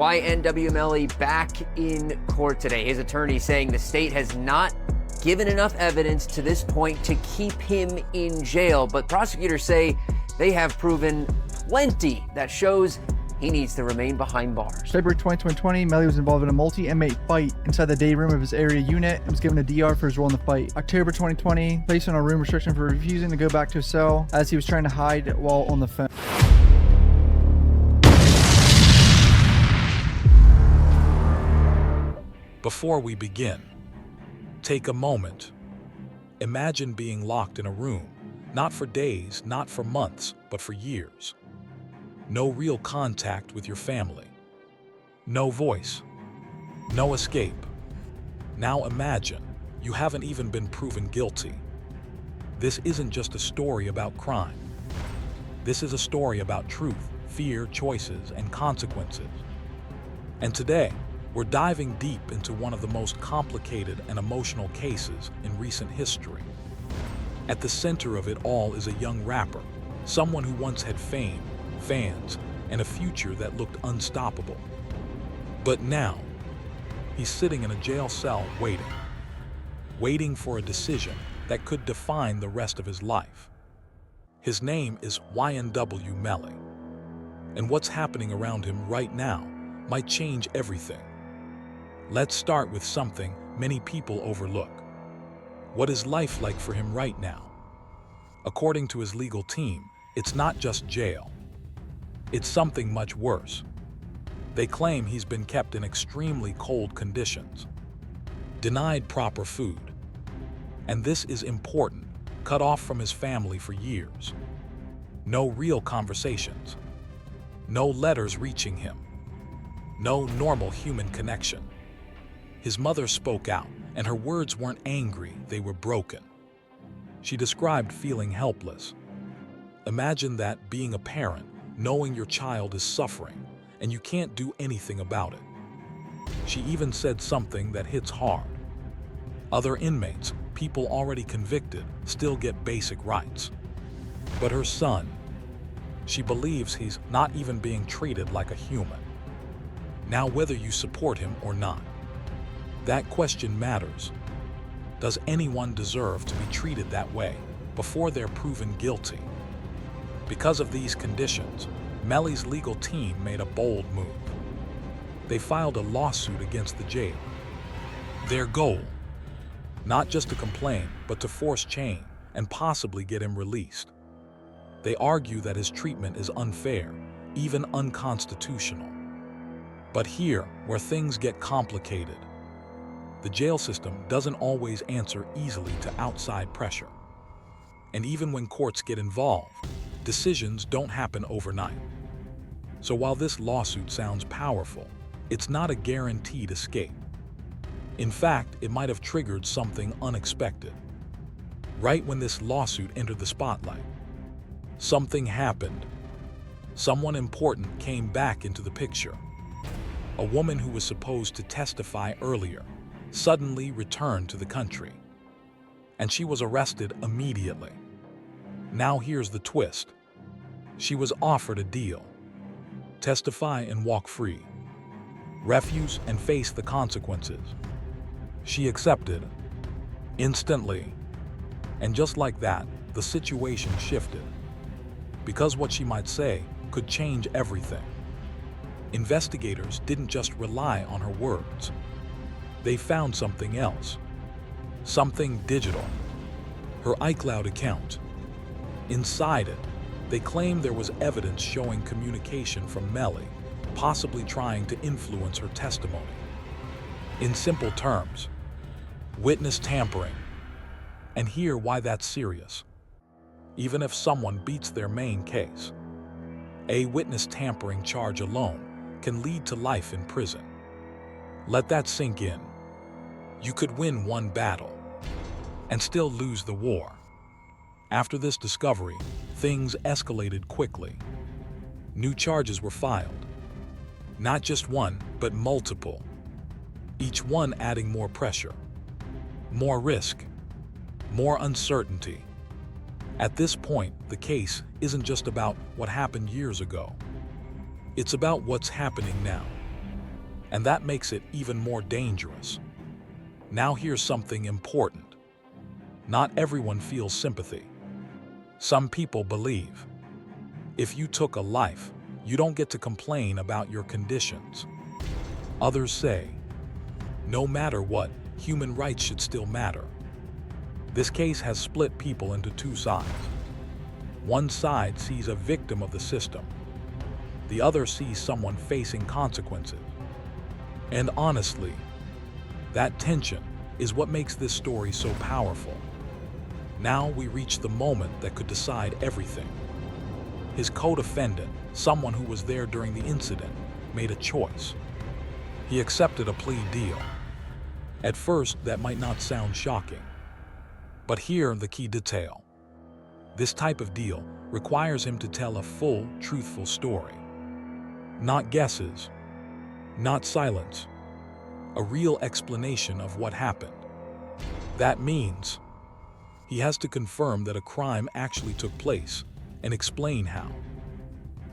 YNW Melly back in court today. His attorney saying the state has not given enough evidence to this point to keep him in jail, but prosecutors say they have proven plenty that shows he needs to remain behind bars. February 2020, Melly was involved in a multi-inmate fight inside the day room of his area unit and was given a DR for his role in the fight. October 2020, placed on a room restriction for refusing to go back to his cell as he was trying to hide while on the phone. Before we begin, take a moment. Imagine being locked in a room, not for days, not for months, but for years. No real contact with your family. No voice. No escape. Now imagine you haven't even been proven guilty. This isn't just a story about crime. This is a story about truth, fear, choices, and consequences. And today, we're diving deep into one of the most complicated and emotional cases in recent history. At the center of it all is a young rapper, someone who once had fame, fans, and a future that looked unstoppable. But now, he's sitting in a jail cell waiting for a decision that could define the rest of his life. His name is YNW Melly, and what's happening around him right now might change everything. Let's start with something many people overlook. What is life like for him right now? According to his legal team, it's not just jail. It's something much worse. They claim he's been kept in extremely cold conditions, denied proper food, and this is important, cut off from his family for years. No real conversations, no letters reaching him, no normal human connection. His mother spoke out, and her words weren't angry, they were broken. She described feeling helpless. Imagine that, being a parent, knowing your child is suffering, and you can't do anything about it. She even said something that hits hard. Other inmates, people already convicted, still get basic rights. But her son, she believes he's not even being treated like a human. Now, whether you support him or not, that question matters. Does anyone deserve to be treated that way before they're proven guilty? Because of these conditions, Melly's legal team made a bold move. They filed a lawsuit against the jail. Their goal, not just to complain, but to force change and possibly get him released. They argue that his treatment is unfair, even unconstitutional. But here, where things get complicated, the jail system doesn't always answer easily to outside pressure. And even when courts get involved, decisions don't happen overnight. So while this lawsuit sounds powerful, it's not a guaranteed escape. In fact, it might have triggered something unexpected. Right when this lawsuit entered the spotlight, something happened. Someone important came back into the picture. A woman who was supposed to testify earlier suddenly returned to the country, and she was arrested immediately. Now here's the twist. She was offered a deal. Testify and walk free. Refuse and face the consequences. She accepted. Instantly. And just like that, the situation shifted. Because what she might say could change everything. Investigators didn't just rely on her words. They found something else. Something digital. Her iCloud account. Inside it, they claimed there was evidence showing communication from Melly, possibly trying to influence her testimony. In simple terms, witness tampering. And hear why that's serious. Even if someone beats their main case, a witness tampering charge alone can lead to life in prison. Let that sink in. You could win one battle and still lose the war. After this discovery, things escalated quickly. New charges were filed. Not just one, but multiple. Each one adding more pressure, more risk, more uncertainty. At this point, the case isn't just about what happened years ago. It's about what's happening now. And that makes it even more dangerous. Now here's something important. Not everyone feels sympathy. Some people believe if you took a life, you don't get to complain about your conditions. Others say, no matter what, human rights should still matter. This case has split people into two sides. One side sees a victim of the system. The other sees someone facing consequences. And honestly, that tension is what makes this story so powerful. Now we reach the moment that could decide everything. His co-defendant, someone who was there during the incident, made a choice. He accepted a plea deal. At first, that might not sound shocking. But here the key detail. This type of deal requires him to tell a full, truthful story. Not guesses, not silence, a real explanation of what happened. That means he has to confirm that a crime actually took place and explain how.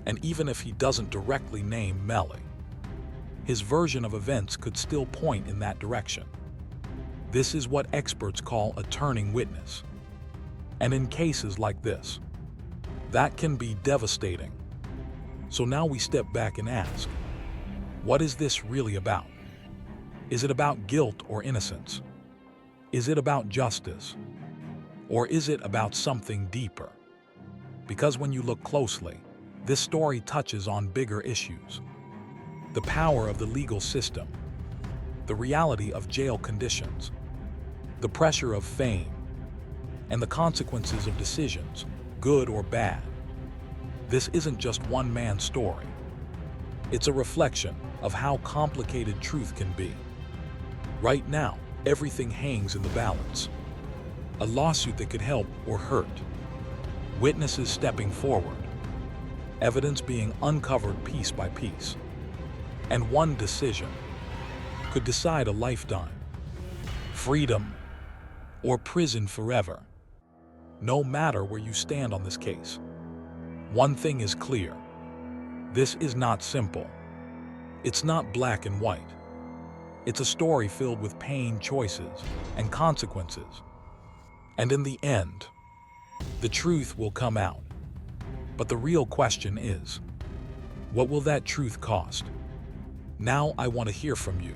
And even if he doesn't directly name Melly, his version of events could still point in that direction. This is what experts call a turning witness. And in cases like this, that can be devastating. So now we step back and ask, what is this really about? Is it about guilt or innocence? Is it about justice? Or is it about something deeper? Because when you look closely, this story touches on bigger issues. The power of the legal system, the reality of jail conditions, the pressure of fame, and the consequences of decisions, good or bad. This isn't just one man's story. It's a reflection of how complicated truth can be. Right now, everything hangs in the balance. A lawsuit that could help or hurt. Witnesses stepping forward. Evidence being uncovered piece by piece. And one decision could decide a lifetime, freedom, or prison forever. No matter where you stand on this case, one thing is clear. This is not simple. It's not black and white. It's a story filled with pain, choices, and consequences. And in the end, the truth will come out. But the real question is, what will that truth cost? Now I want to hear from you.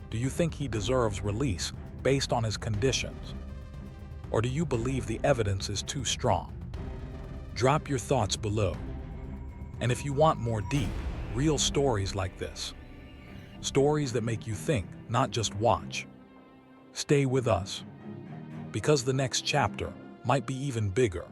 Do you think he deserves release based on his conditions? Or do you believe the evidence is too strong? Drop your thoughts below. And if you want more deep, real stories like this, stories that make you think, not just watch, stay with us. Because the next chapter might be even bigger.